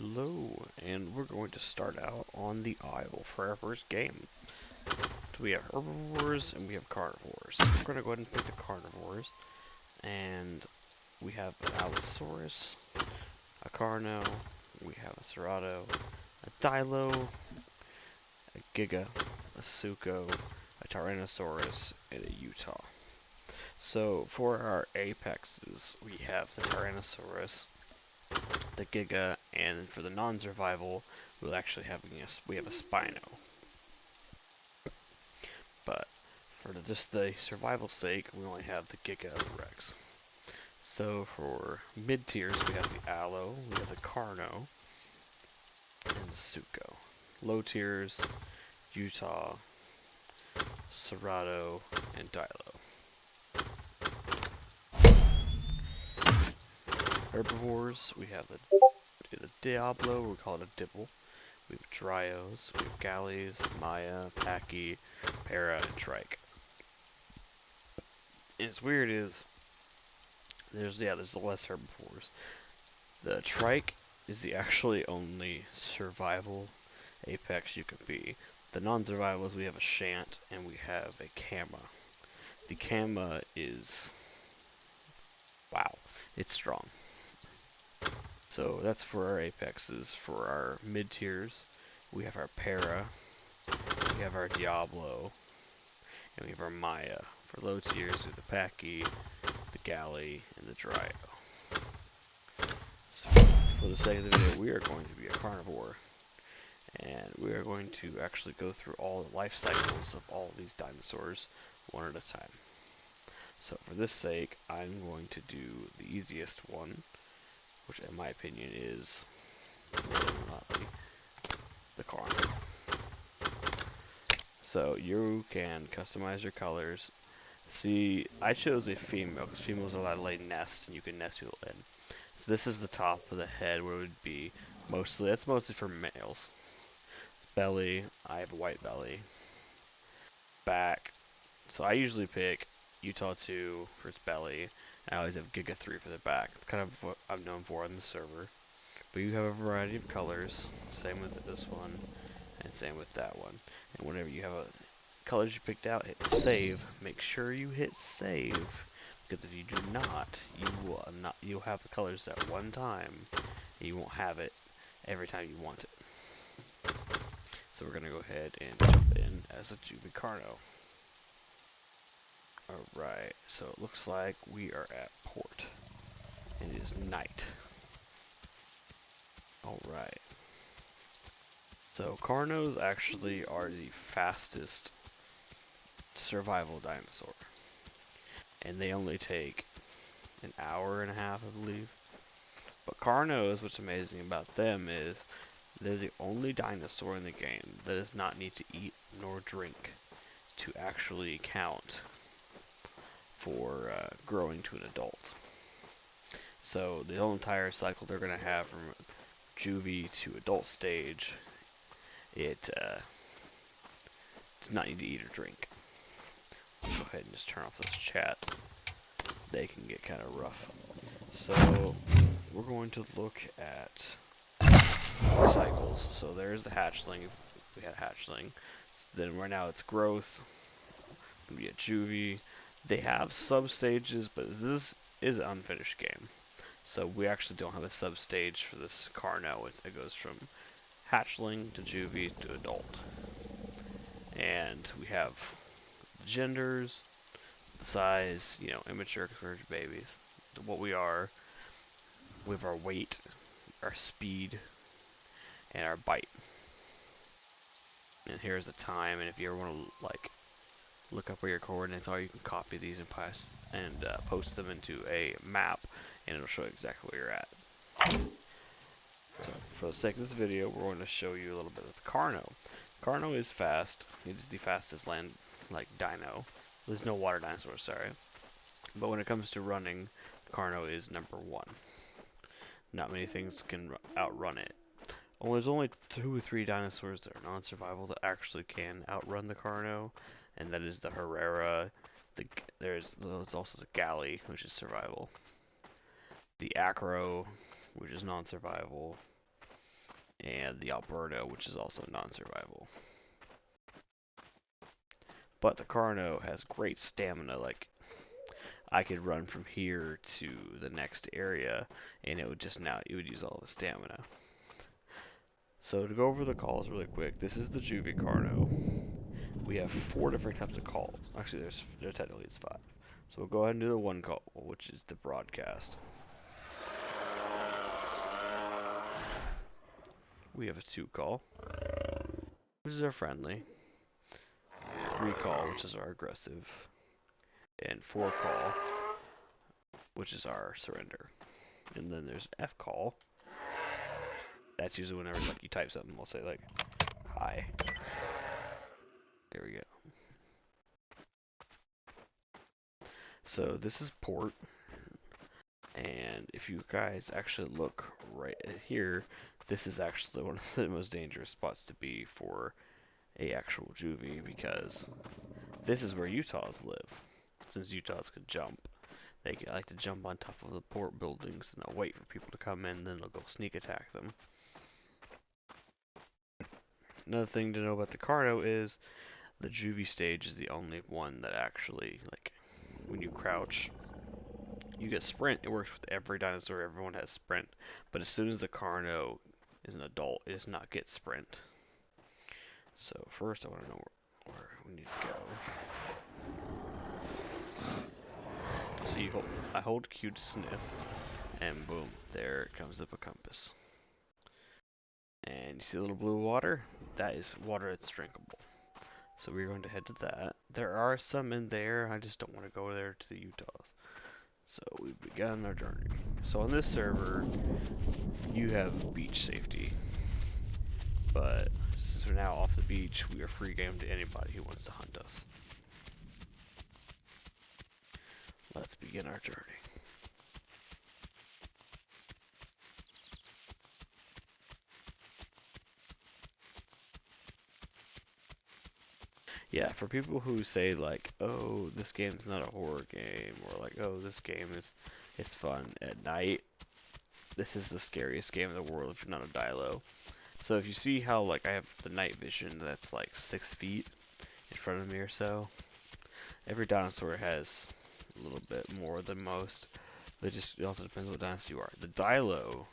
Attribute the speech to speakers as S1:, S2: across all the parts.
S1: Hello, and we're going to start out on the Isle for our first game. So we have herbivores and we have carnivores. We're going to go ahead and pick the carnivores, and we have an Allosaurus, a Carno, we have a Cerrado, a Dilo, a Giga, a Suco, a Tyrannosaurus, and a Utah. So for our apexes, we have the Tyrannosaurus, the Giga, and for the non-survival, we'll actually we have a Spino. But for just the survival sake, we only have the Giga and the Rex. So for mid tiers, we have the Allo, we have the Carno, and the Suco. Low tiers, Utah, Cerrado, and Dilo. Herbivores, we have the Diablo, we call it a Dibble. We have Dryos, we have Galleys, Maya, Paki, Para, and Trike. And what's weird is there's the less herbivores. The Trike is the actually only survival apex you can be. The non-survivals, we have a Shant and we have a Kama. The Kama is, wow, it's strong. So that's for our apexes. For our mid tiers, we have our Para, we have our Diablo, and we have our Maya. For low tiers, we have the Paki, the Galley, and the Dryo. So for the sake of the video, we are going to be a carnivore, and we are going to actually go through all the life cycles of all of these dinosaurs one at a time. So for this sake, I'm going to do the easiest one, which in my opinion is the Carno. So you can customize your colors. See, I chose a female because females are allowed to lay nests, and you can nest people in. So this is the top of the head, where it would be that's mostly for males. It's belly. I have a white belly. Back. So I usually pick Utah 2 for its belly. I always have Giga 3 for the back. It's kind of what I'm known for on the server. But you have a variety of colors. Same with this one, and same with that one. And whenever you have a colors you picked out, hit save. Make sure you hit save, because if you do not, you'll have the colors at one time, and you won't have it every time you want it. So we're gonna go ahead and jump in as a juvie Carno. Alright, so it looks like we are at port. And it is night. Alright. So Carnos actually are the fastest survival dinosaur. And they only take an hour and a half, I believe. But Carnos, what's amazing about them is they're the only dinosaur in the game that does not need to eat nor drink to actually count for growing to an adult. So the whole entire cycle they're going to have from juvie to adult stage, it does not need to eat or drink. I'll go ahead and just turn off this chat. They can get kind of rough. So we're going to look at cycles. So there's the hatchling. We had hatchling. Then right now it's growth. We get juvie. They have sub-stages, but this is an unfinished game. So we actually don't have a sub-stage for this Carno. It goes from hatchling to juvie to adult. And we have genders, the size, immature compared to babies, what we are, with our weight, our speed, and our bite. And here's the time, and if you ever want to look up where your coordinates are, you can copy these and post them into a map, and it'll show you exactly where you're at. So for the sake of this video, we're going to show you a little bit of the Carno. Carno is fast. It is the fastest land dino. There's no water dinosaur, sorry. But when it comes to running, Carno is number one. Not many things can outrun it. There's only 2 or 3 dinosaurs that are non-survival that actually can outrun the Carno, and that is the Herrera. There's also the Galley, which is survival. The Acro, which is non-survival. and the Alberto, which is also non-survival. But the Carno has great stamina. Like, I could run from here to the next area, and it would use all the stamina. So to go over the calls really quick, this is the juvie Carno. We have 4 different types of calls. Actually, there technically it's 5. So we'll go ahead and do the one call, which is the broadcast. We have a 2 call, which is our friendly. 3 call, which is our aggressive. And 4 call, which is our surrender. And then there's F call. That's usually whenever like you type something, we'll say like, hi. There we go. So this is port. And if you guys actually look right here, this is actually one of the most dangerous spots to be for a actual juvie, because this is where Utahs live. Since Utahs can jump, they like to jump on top of the port buildings and they'll wait for people to come in, then they'll go sneak attack them. Another thing to know about the Carno is the juvie stage is the only one that actually, like, when you crouch, you get sprint. It works with every dinosaur. Everyone has sprint. But as soon as the Carno is an adult, it does not get sprint. So first I want to know where we need to go. So I hold Q to sniff, and boom, there comes up a compass. And you see a little blue water? That is water that's drinkable. So we're going to head to that. There are some in there, I just don't want to go there to the Utahs. So we've begun our journey. So on this server, you have beach safety. But since we're now off the beach, we are free game to anybody who wants to hunt us. Let's begin our journey. Yeah, for people who say like, oh, this game's not a horror game, or like, oh, this game it's fun at night, this is the scariest game in the world if you're not a Dilo. So if you see how like I have the night vision that's like 6 feet in front of me or so, every dinosaur has a little bit more than most. It also depends what dinosaur you are. The Dilo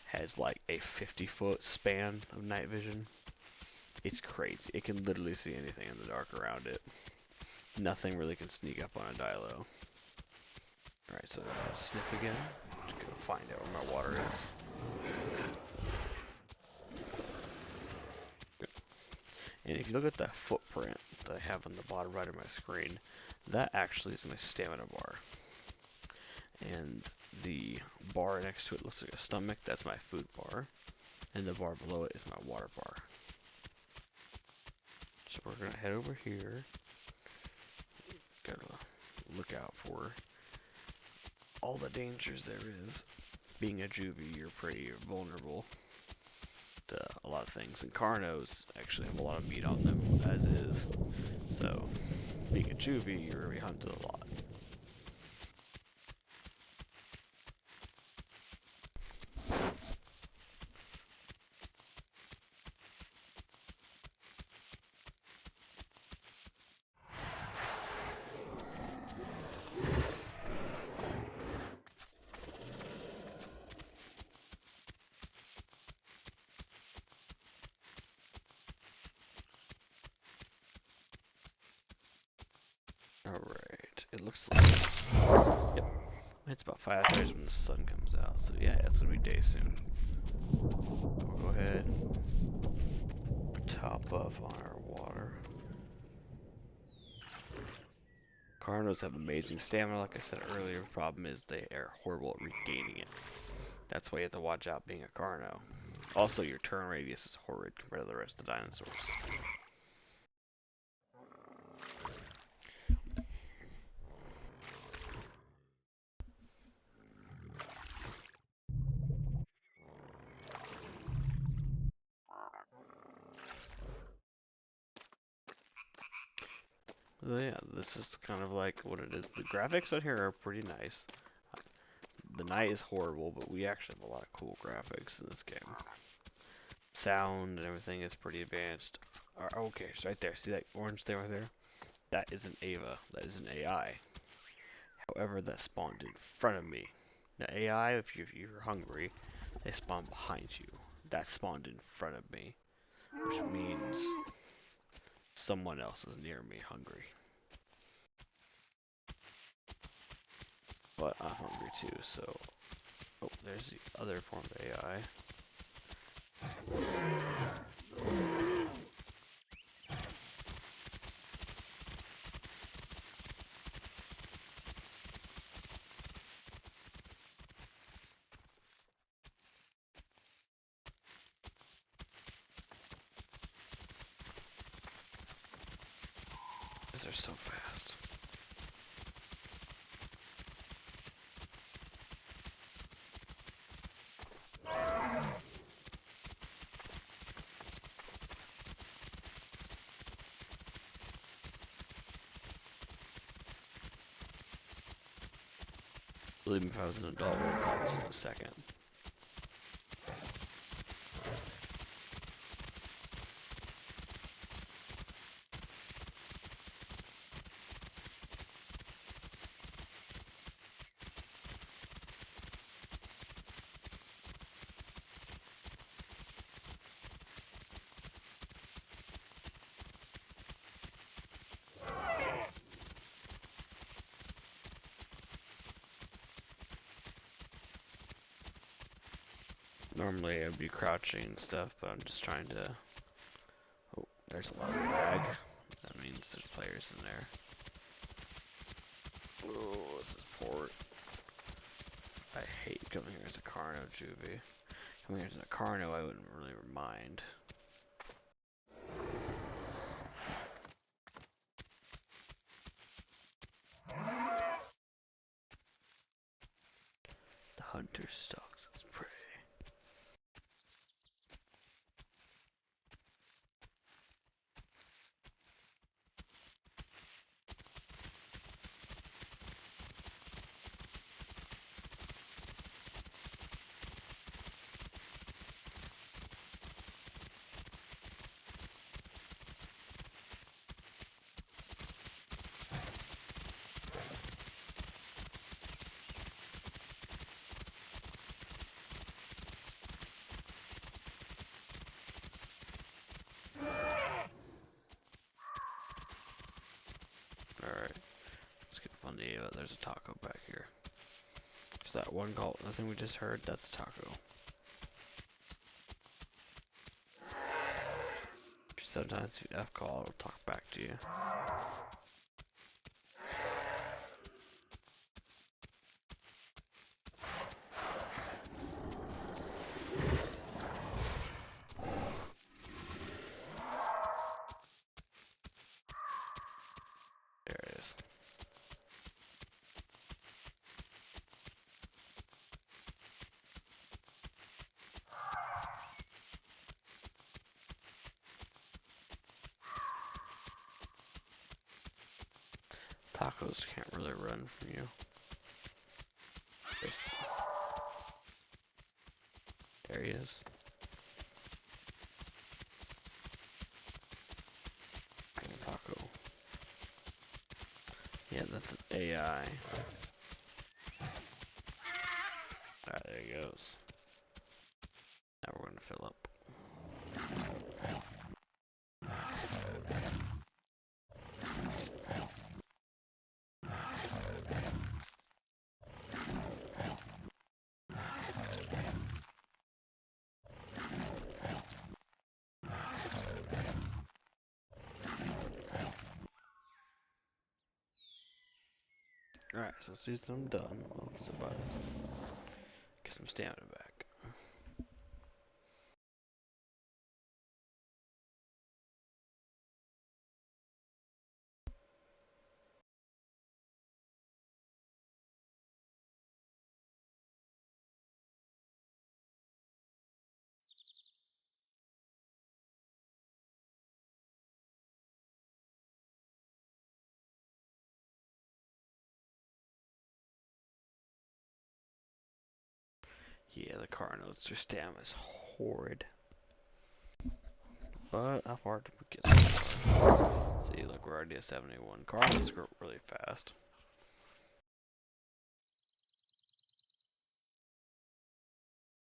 S1: has like a 50-foot span of night vision. It's crazy. It can literally see anything in the dark around it. Nothing really can sneak up on a Dilo. Alright, so I'm gonna sniff again. Just go find out where my water is. And if you look at that footprint that I have on the bottom right of my screen, that actually is my stamina bar. And the bar next to it looks like a stomach. That's my food bar. And the bar below it is my water bar. So we're going to head over here. Gotta look out for all the dangers there is. Being a juvie, you're pretty vulnerable to a lot of things. And Carnos actually have a lot of meat on them as is. So, being a juvie, you're going to be hunted a lot. Alright, it looks like... Yep. It's about 5 hours when the sun comes out, so yeah, it's gonna be day soon. We'll go ahead, top off on our water. Carnos have amazing stamina, like I said earlier. The problem is they are horrible at regaining it. That's why you have to watch out being a Carno. Also, your turn radius is horrid compared to the rest of the dinosaurs. So yeah, this is kind of like what it is. The graphics on here are pretty nice. The night is horrible, but we actually have a lot of cool graphics in this game. sound and everything is pretty advanced. Okay, so right there, see that orange thing right there? That is an Ava. That is an AI. However, that spawned in front of me. The AI, if you're hungry, they spawn behind you. That spawned in front of me, which means someone else is near me hungry. But I'm hungry too, so... Oh, there's the other form of AI. These are so fast. Believe me, if I was an adult, I would have caught this in a second. Normally I'd be crouching and stuff, but I'm just trying to... Oh, there's a lot of lag. That means there's players in there. Oh, this is port. I hate coming here as a Carno juvie. Coming here as a Carno, I wouldn't really mind. The hunter stalks his prey. Alright, let's get on the Ava. There's a taco back here. There's that one call, nothing we just heard, that's taco. Sometimes if you F call, it'll talk back to you. There it is. Tacos can't really run from you. There he is. Taco. Yeah, that's an AI. Alright, there he goes. Now we're gonna fill up. Alright, so since I'm done, well, it's about get some stamina back. Yeah, the Carnos, their stam is horrid. But how far did we get so far? See, look, we're already at 71. Carno's really fast.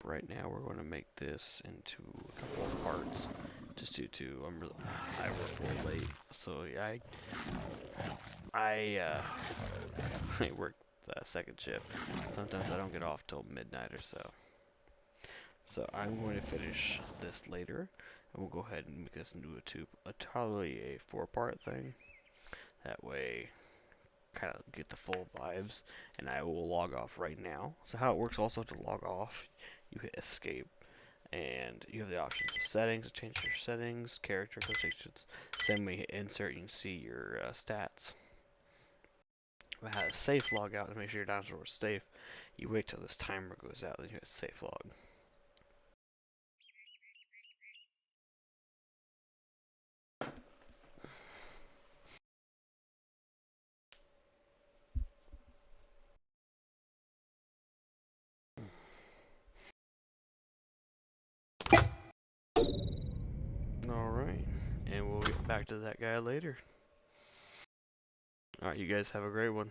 S1: Right now, we're going to make this into a couple of parts, just due to I work real late, so yeah, I work the second shift. Sometimes I don't get off till midnight or so. So I'm going to finish this later, and we'll go ahead and make this into probably a 4-part thing. That way, kind of get the full vibes, and I will log off right now. So how it works also to log off, you hit escape, and you have the options of settings, to change your settings, character quotations. Same way you hit insert, you can see your stats. If I had a safe log out to make sure your dinosaur was safe, you wait till this timer goes out, then you hit safe log. Alright, and we'll get back to that guy later. Alright, you guys have a great one.